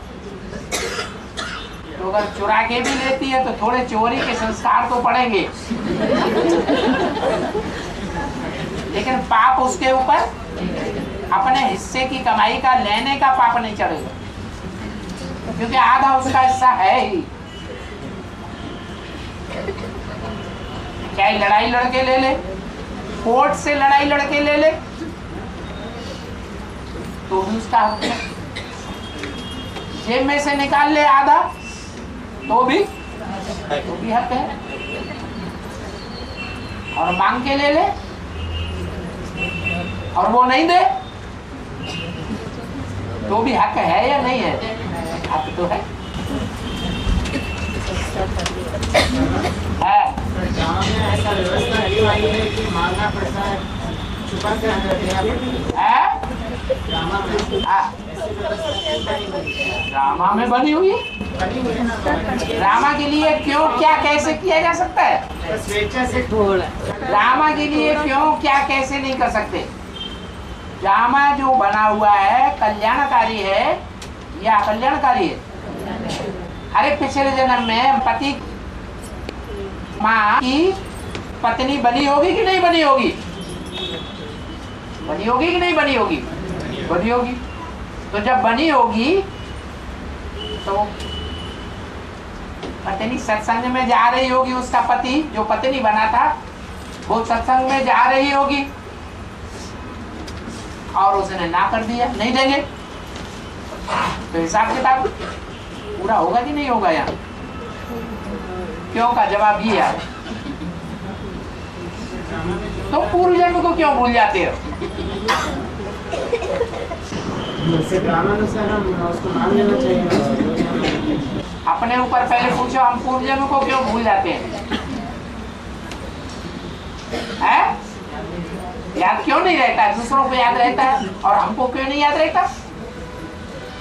तो अगर चुरा के भी लेती है तो थोड़े चोरी के संस्कार तो पड़ेंगे, लेकिन पाप उसके ऊपर अपने हिस्से की कमाई का लेने का पाप नहीं चढ़ेगा, क्योंकि आधा उसका हिस्सा है ही। चाहे लड़ाई लड़के ले ले, कोर्ट से लड़ाई लड़के ले ले, तो भी उसका हक है। जेब में से निकाल ले आधा तो भी हक है, और मांग के ले ले और वो नहीं दे तो भी हक है या नहीं है? हक तो है। गाँव में ऐसा व्यवस्था है वीडियो आई है कि मांगना पड़ता है, छुपा के अंदर देना पड़ता है। ड्रामा में ऐसी व्यवस्था ड्रामा में बनी हुई है। बनी हुई है ना, ड्रामा के लिए क्यों क्या कैसे किया जा सकता है? स्वेच्छा से ड्रामा के लिए क्यों क्या कैसे नहीं कर सकते? ड्रामा जो बना हुआ है कल्याणकारी है या अकल्याणकारी है? अरे पिछले जन्म में पति माँ की पत्नी बनी होगी कि नहीं बनी होगी? बनी होगी कि नहीं बनी होगी? बनी होगी। तो जब बनी होगी तो पत्नी सत्संग में जा रही होगी, उसका पति जो पत्नी बना था वो सत्संग में जा रही होगी और उसने ना कर दिया, नहीं देंगे, तो हिसाब किताब पूरा होगा कि नहीं होगा? यहाँ क्यों का जवाब ये है। तो पूर्व जन्म को क्यों भूल जाते हो? ड्रामानुसार हम उसको मान लेना चाहिए। अपने ऊपर पहले पूछो, हम पूर्व जन्म को क्यों भूल जाते हैं? याद क्यों नहीं रहता है? दूसरों को याद रहता है और हमको क्यों नहीं याद रहता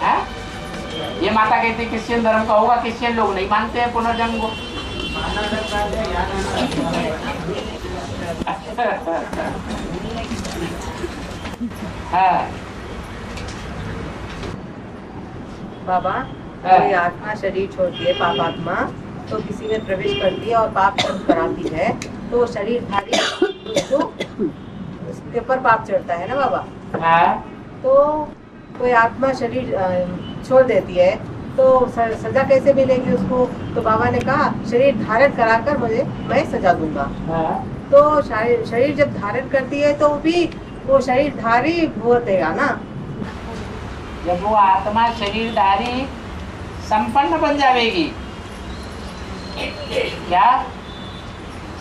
है? ये माता कहती क्रिश्चियन धर्म का होगा, क्रिश्चियन लोग नहीं मानते हैं पुनर्जन्म को। बाबा, कोई आत्मा शरीर छोड़ती है, पाप आत्मा, तो किसी में प्रवेश करती है और पाप कर्म कराती है, तो शरीरधारी उसको उसके ऊपर पाप चढ़ता है ना बाबा। तो कोई आत्मा शरीर छोड़ देती है तो सजा कैसे मिलेगी उसको? तो बाबा ने कहा शरीर धारण कराकर मैं सजा दूंगा। तो शरीर जब धारण करती है तो भी वो शरीरधारी भुगतेगा ना। जब वो आत्मा शरीरधारी संपन्न बन जाएगी, क्या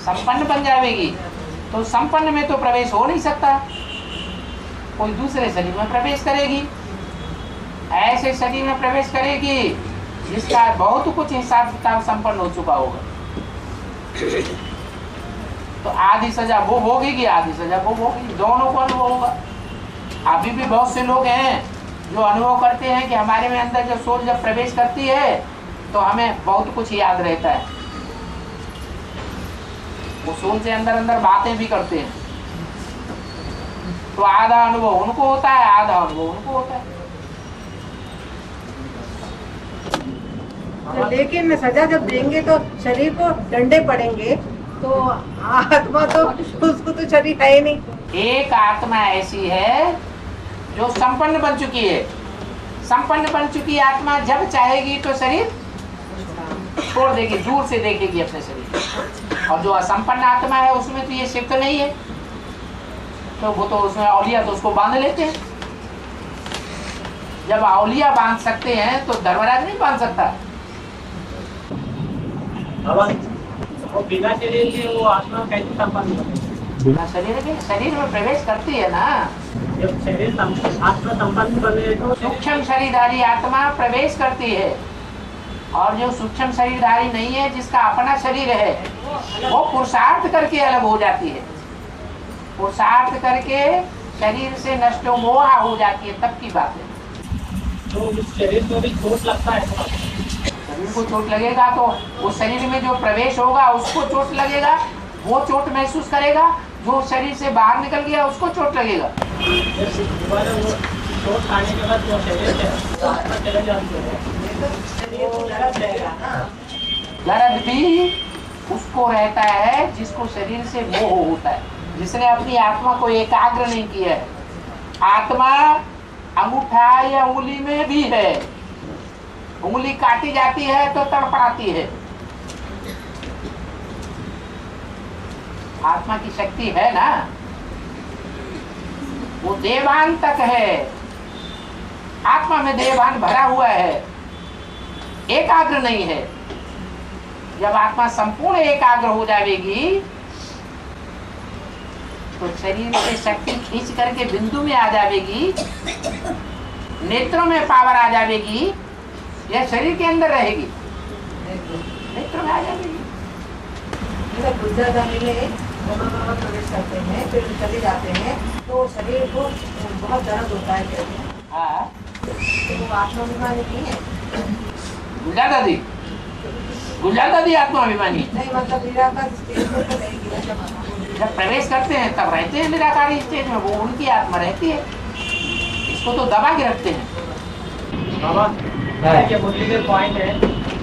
संपन्न बन जाएगी, तो संपन्न में तो प्रवेश हो नहीं सकता, कोई दूसरे शरीर में प्रवेश करेगी। ऐसे शरीर में प्रवेश करेगी जिसका बहुत कुछ हिसाब किताब संपन्न हो चुका होगा, तो आधी सजा वो भोगेगी, आधी सजा वो भोगेगी, दोनों को अनुभव होगा। अभी भी बहुत से लोग हैं जो अनुभव करते हैं कि हमारे में अंदर जब सोल जब प्रवेश करती है तो हमें बहुत कुछ याद रहता है। वो सोल से अंदर अंदर बातें भी करते हैं, तो आधा अनुभव उनको होता है, आधा अनुभव उनको होता है। तो लेकिन सजा जब देंगे तो शरीर को डंडे पड़ेंगे, तो आत्मा तो उसको तो शरीर है ही नहीं। एक आत्मा ऐसी है जो संपन्न बन चुकी है। संपन्न बन चुकी आत्मा जब चाहेगी तो शरीर छोड़ देगी, दूर से देखेगी अपने शरीर। और जो असंपन्न आत्मा है उसमें तो ये शिफ्ट नहीं है, तो वो तो उसमें औलिया तो उसको बांध लेते हैं। जब औलिया बांध सकते हैं तो धर्मराज नहीं बांध सकता। वो बिना शरीर के वो आत्मा कैसे संपन्न होती है? बिना शरीर के शरीर में प्रवेश करती है ना। जब शरीर आत्मा संपन्न बने तो सूक्ष्म शरीरधारी आत्मा प्रवेश करती है, और जो सूक्ष्म शरीरधारी नहीं है, जिसका अपना शरीर है, वो पुरुषार्थ करके अलग हो जाती है। पुरुषार्थ करके शरीर से नष्ट मोहा हो जाती है, तब की बात है। तो उस शरीर को भी चोट लगता है, शरीर को चोट लगेगा तो उस शरीर में जो प्रवेश होगा उसको चोट लगेगा, वो चोट महसूस करेगा। जो शरीर से बाहर निकल गया उसको चोट लगेगा। दोबारा वो चोट खाने के बाद वो शरीर से आत्मा चला जाती है। दर्द भी उसको रहता है जिसको शरीर से मोह होता है, जिसने अपनी आत्मा को एकाग्र नहीं किया है। आत्मा अंगूठा या उंगली में भी है, उंगली काटी जाती है तो तड़पड़ाती है। आत्मा की शक्ति है ना, वो देवान तक है। आत्मा में देवान भरा हुआ है, एकाग्र नहीं है। जब आत्मा संपूर्ण एकाग्र हो जाएगी तो शरीर से शक्ति खींच करके बिंदु में आ जाएगी, नेत्रों में पावर आ जाएगी, या शरीर के अंदर रहेगी, नेत्रों में आ जाएगी। बुद्धा गामी में ब्रह्मा बाबा प्रवेश करते हैं, फिर चले जाते हैं, तो शरीर को बहुत दर्द होता है कहते हैं। हाँ तो वो आत्माभिमानी नहीं है। गुलजार दादी आत्माभिमानी। नहीं मतलब निराकार स्टेज पर तो रहेगी ना जब जब प्रवेश करते हैं तब रहते हैं निराकारी स्टेज में, वो उनकी आत्मा रहती है, इसको तो दबा के रखते हैं। बाबा ये मुरली के पॉइंट है,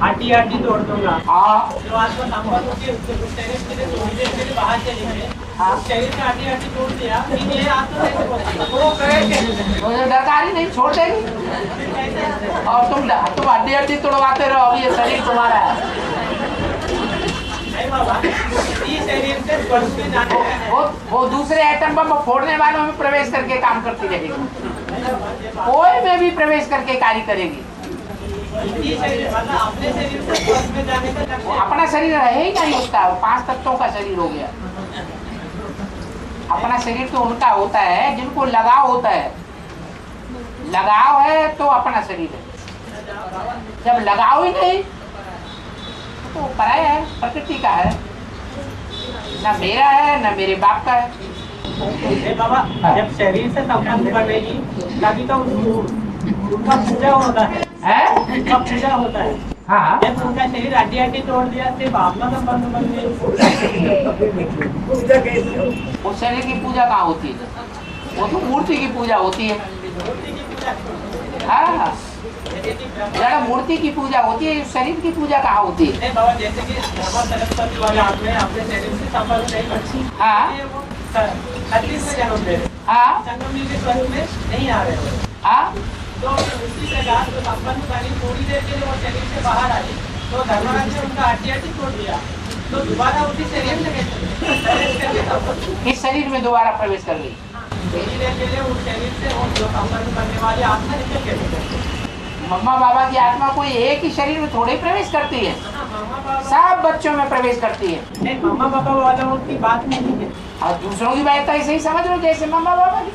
हड्डी हड्डी तोड़ दूंगा। हाँ जो आत्मा संपन्न होती है उसको शरीर के लिए थोड़ी देर के लिए बाहर चले गए, हाँ। शरीर से हड्डी हड्डी तोड़ दिया, फिर ये आत्मा नहीं छोड़ती, वो प्रवेश तो ये डरकारी नहीं छोड़ देगी, और तुम हड्डी हड्डी तोड़वाते रहो, अब ये शरीर तुम्हारा है। नहीं बाबा, इसी शरीर से स्वर्ग में जाने का है। वो दूसरे एटम बम फोड़ने वालों में प्रवेश करके काम करती रहेगी, कोई में भी प्रवेश करके कार्य करेगी। इसी शरीर मतलब अपने शरीर से स्वर्ग में जाने का लक्ष्य वो है। अपना शरीर रहे ही नहीं उसका, वो 5 तत्वों का शरीर हो गया। अपना शरीर तो उनका होता है जिनको लगाव होता है, लगाव है तो अपना शरीर है, जब लगाव ही नहीं तो पराया है, प्रकृति का है, ना मेरा है ना मेरे बाप का है। अरे बाबा, जब शरीर से संबंध बनेगी तभी तो उनका पूजा होता है, उनका पूजा होता है। हाँ जब उनका शरीर हड्डी हड्डी तोड़ दिया, सिर्फ आत्मा संबंध बन गई। पूजा कैसे हो? उस शरीर की पूजा कहाँ होती है? वो तो मूर्ति की पूजा होती है। मूर्ति की पूजा हाँ, जैसे कि ब्रह्मा जड़ मूर्ति की पूजा होती है, शरीर की पूजा कहाँ होती है? नहीं बाबा, जैसे कि ब्रह्मा सरस्वती वाले आत्मा अपने शरीर से संबंध नहीं करती, हाँ इसलिए वो छत्तीस में जन्म ले रहे, हाँ संगम के स्वरूप में नहीं आ रहे हो। हाँ तो उसी प्रकार जो संबंध बनी, थोड़ी देर के लिए वो शरीर से बाहर आई, तो धर्मराज ने उनका हड्डी हड्डी तोड़ दिया, तो दोबारा उसी शरीर में प्रवेश करके संबंध इस शरीर में दोबारा प्रवेश कर गई। थोड़ी देर के लिए उस शरीर से वो जो संबंध करने वाली आत्मा निकल गई। मम्मा बाबा की आत्मा कोई एक ही शरीर में थोड़े ही प्रवेश करती है, मामा बाबा सब बच्चों में प्रवेश करती है। नहीं, मामा बाबा वालों की बात नहीं है, और दूसरों की बात ऐसे ही समझ लो जैसे मम्मा बाबा की।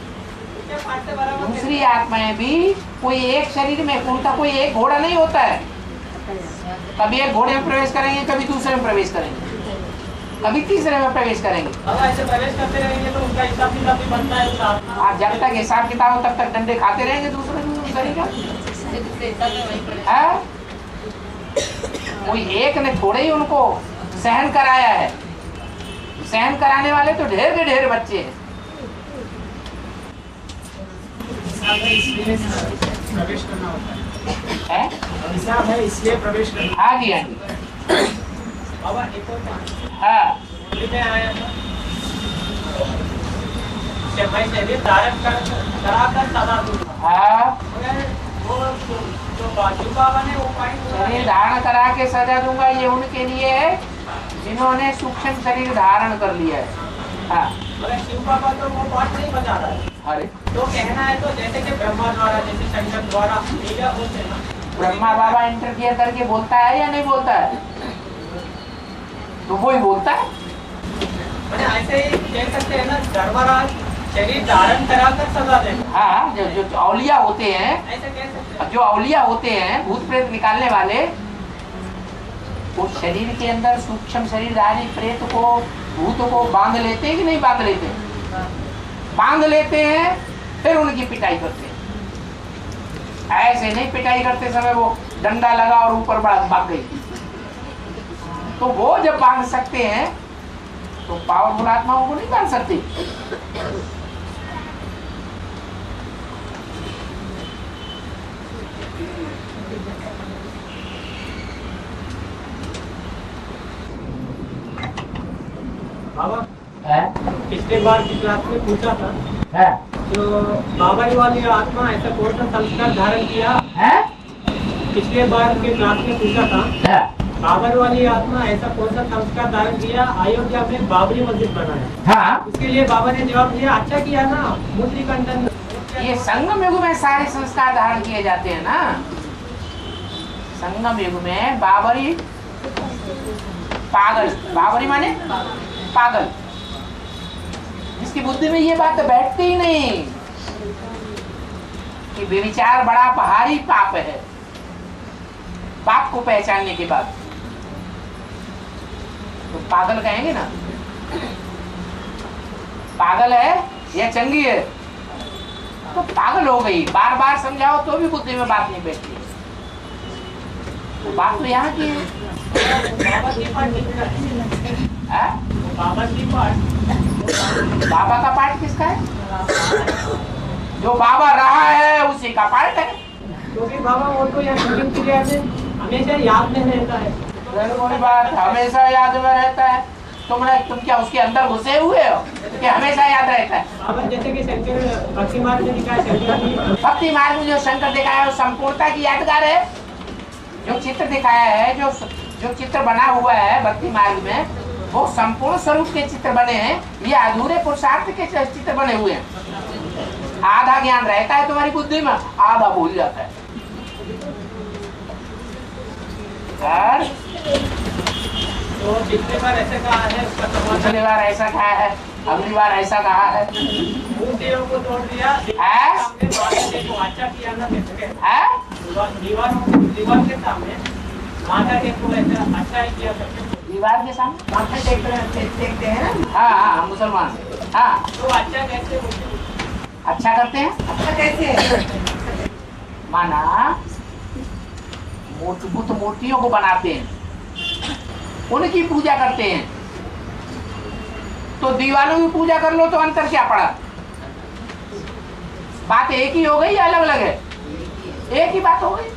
उसके पास से बराबर दूसरी आत्माएं भी कोई एक शरीर में, उनका कोई एक घोड़ा नहीं होता है, कभी एक घोड़े में प्रवेश करेंगे, कभी दूसरे में प्रवेश करेंगे, कभी तीसरे में प्रवेश करेंगे। अगर ऐसे प्रवेश करते रहेंगे तो उनका हिसाब किताब भी बनता है उस आत्मा। आप जब तक हिसाब किताब हो तब तक डंडे खाते रहेंगे दूसरे शरीर का। हाँ? कोई एक ने थोड़े ही उनको सहन कराया है, सहन कराने वाले तो ढेर के ढेर बच्चे हैं। इसलिए प्रवेश करना होता है? हिसाब है, इसलिए प्रवेश करना। हाँ जी हाँ जी बाबा एक और बात, हाँ दिल्ली में आया था, जब मैं शरीर धारण कराकर सदा दूंगा, हाँ। वो जो बाजू बाबा ने वो पॉइंट शरीर धारण करा के सजा दूंगा, ये उनके लिए है जिन्होंने सूक्ष्म शरीर धारण कर लिया है। हाँ मगर शिव बाबा तो वो बात नहीं बता रहा है। अरे तो कहना है तो जैसे कि ब्रह्मा द्वारा, जैसे शंकर द्वारा लीला होते हैं ना, ब्रह्मा बाबा इंटरफियर करके बोलता है या नहीं बोलता है? तो वो ही बोलता है। मैंने ऐसे ही कह सकते हैं ना, धर्मराज शरीर धारण कराकर सजा देगा, हाँ, जो औलिया होते हैं, ऐसे कह सकते हैं। जो औलिया होते हैं, भूत प्रेत निकालने वाले, उस शरीर के अंदर सूक्ष्म शरीरधारी प्रेत को, भूत को बांध लेते हैं कि नहीं बांध लेते? बांध लेते हैं, फिर उनकी पिटाई करते हैं। ऐसे नहीं पिटाई करते समय वो डंडा लगा और ऊपर बढ़ा भाग गई। तो वो जब बांध सकते हैं तो पावरफुल आत्माओं को नहीं बांध सकते। बाबा पिछले बार की क्लास में पूछा था, है? जो बाबरी वाली आत्मा ऐसा कौन सा संस्कार धारण किया, है? पिछले बार के क्लास में पूछा था, है? बाबर वाली आत्मा ऐसा कौन सा संस्कार धारण किया, अयोध्या में बाबरी मस्जिद बनाया। हाँ, उसके लिए बाबा ने जवाब दिया, अच्छा किया ना, मुरली कंटन। ये संगम युग में सारे संस्कार धारण किए जाते हैं ना। संगम युग में बाबरी पागल, बाबरी माने पागल, जिसकी बुद्धि में ये बात बैठती ही नहीं कि व्यभिचार बड़ा भारी पाप है। पाप को पहचानने के बाद तो पागल कहेंगे ना। पागल है या चंगी है? तो पागल हो गई, बार बार समझाओ तो भी बुद्धि में बात नहीं बैठती। तो बात तो यहाँ की है। बाबा का पार्ट किसका है? जो बाबा रहा है उसी का पार्ट है। क्योंकि बाबा वो तो यहाँ शूटिंग के लिए हमेशा याद में रहता है। कोई बात हमेशा याद में रहता है। तुम क्या उसके अंदर घुसे हुए हो कि हमेशा याद रहता है? बाबा जैसे कि शंकर भक्ति मार्ग में दिखाया, शंकर भक्ति मार्ग में जो शंकर दिखाया है संपूर्णता की यादगार है। जो चित्र दिखाया है, जो चित्र बना हुआ है भक्ति मार्ग में, वो संपूर्ण स्वरूप के चित्र बने हैं। ये अधूरे पुरुषार्थ के चित्र बने हुए हैं। आधा ज्ञान रहता है तुम्हारी बुद्धि में, आधा भूल जाता है। और तो पिछले बार ऐसे कहा है, पिछली बार ऐसा कहा है, अगली बार ऐसा कहा है। मूर्तियों को तोड़ दिया, देखो अच्छा किया ना, दीवार के सामने माथा टेको, ऐसा अच्छा ही किया। दीवार के सामने माथा देखते हैं ना। हाँ हाँ मुसलमान, हाँ तो अच्छा कैसे, अच्छा करते हैं। अच्छा कैसे? माना बुत मूर्तियों को बनाते हैं, उनकी पूजा करते हैं। तो दीवारों की पूजा कर लो तो अंतर क्या पड़ा? बात एक ही हो गई या अलग अलग है? एक ही बात हो गई।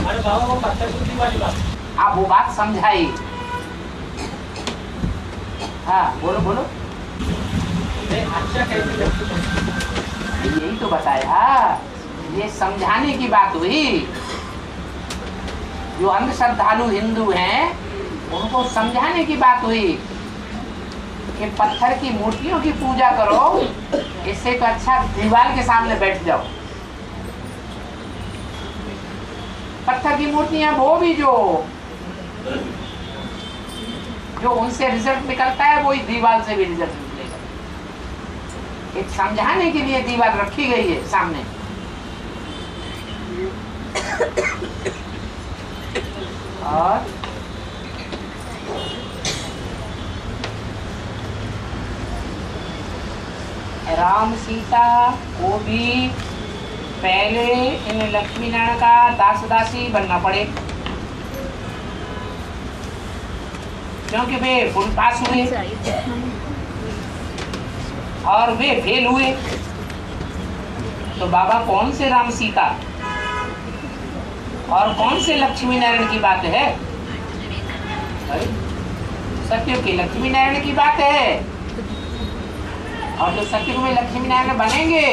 अरे बाबा वो पत्थर बुद्धि वाली बात, आप वो बात समझाई। हाँ बोलो बोलो। अच्छा कैसे, यही तो बताया, ये समझाने की बात हुई। जो अंधश्रद्धालु हिंदू हैं उनको समझाने की बात हुई कि पत्थर की मूर्तियों की पूजा करो, इससे तो अच्छा दीवार के सामने बैठ जाओ। पत्थर की मूर्तियां वो भी जो उनसे रिजल्ट निकलता है वही दीवार से भी रिजल्ट निकलेगा। एक समझाने के लिए दीवार रखी गई है सामने। और राम सीता को भी पहले इन लक्ष्मी नारायण का दास दासी बनना पड़े, क्योंकि वे फुल पास हुए और वे फेल हुए। तो बाबा कौन से राम सीता और कौन से लक्ष्मी नारायण की बात है? सत्युग की लक्ष्मी नारायण की बात है। और जो सत्युग में लक्ष्मी नारायण बनेंगे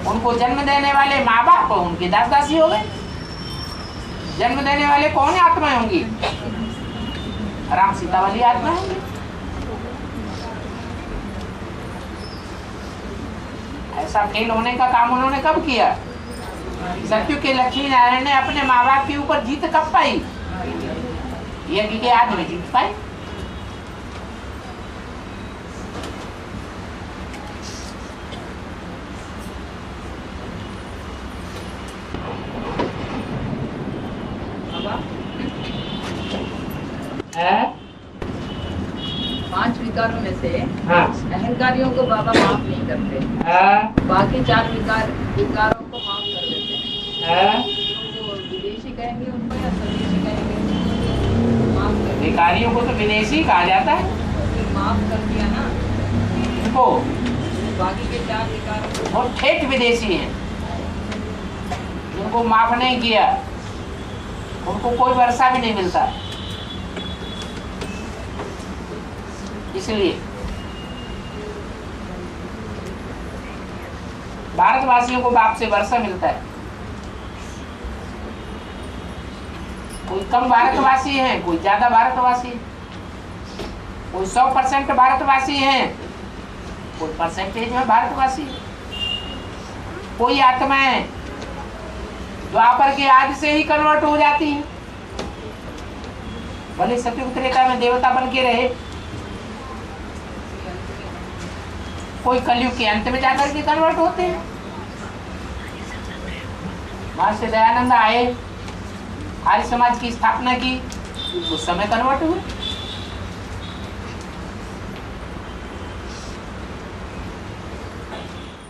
उनको जन्म देने वाले माँ बाप उनके दास दासी हो गए। जन्म देने वाले कौन आत्माएं होंगी? राम सीता वाली आत्मा होंगी। ऐसा फेल होने का काम उन्होंने कब किया? सत्युग के लक्ष्मी नारायण ने अपने माँ बाप के ऊपर जीत कब पाई? यज्ञ के आदि में जीत पाई। पांच विकारों में से हाँ। अहंकारियों को बाबा माफ नहीं करते, बाकी चार विकारों को माफ कर देते हैं। जो विदेशी कहेंगे उनको या स्वदेशी कहेंगे? माफ कर, विकारियों को तो विदेशी कहा जाता है। माफ कर दिया ना उनको, बाकी के चार विकारों को। वो ठेठ विदेशी हैं, उनको माफ नहीं किया, उनको कोई वर्षा भी नहीं मिलता। इसलिए भारतवासियों को बाप से वर्षा मिलता है। कोई कम भारतवासी हैं, कोई ज्यादा भारतवासी, कोई 100% भारतवासी हैं, कोई परसेंटेज में भारतवासी, कोई आत्माएं द्वापर के आदि से ही कन्वर्ट हो जाती हैं। भले सतयुग त्रेता में देवता बन के रहे, कोई कलयुग के अंत में जाकर के कन्वर्ट होते हैं। महर्षि दयानंद आए, आर्य समाज की स्थापना की, उस समय कन्वर्ट हुए।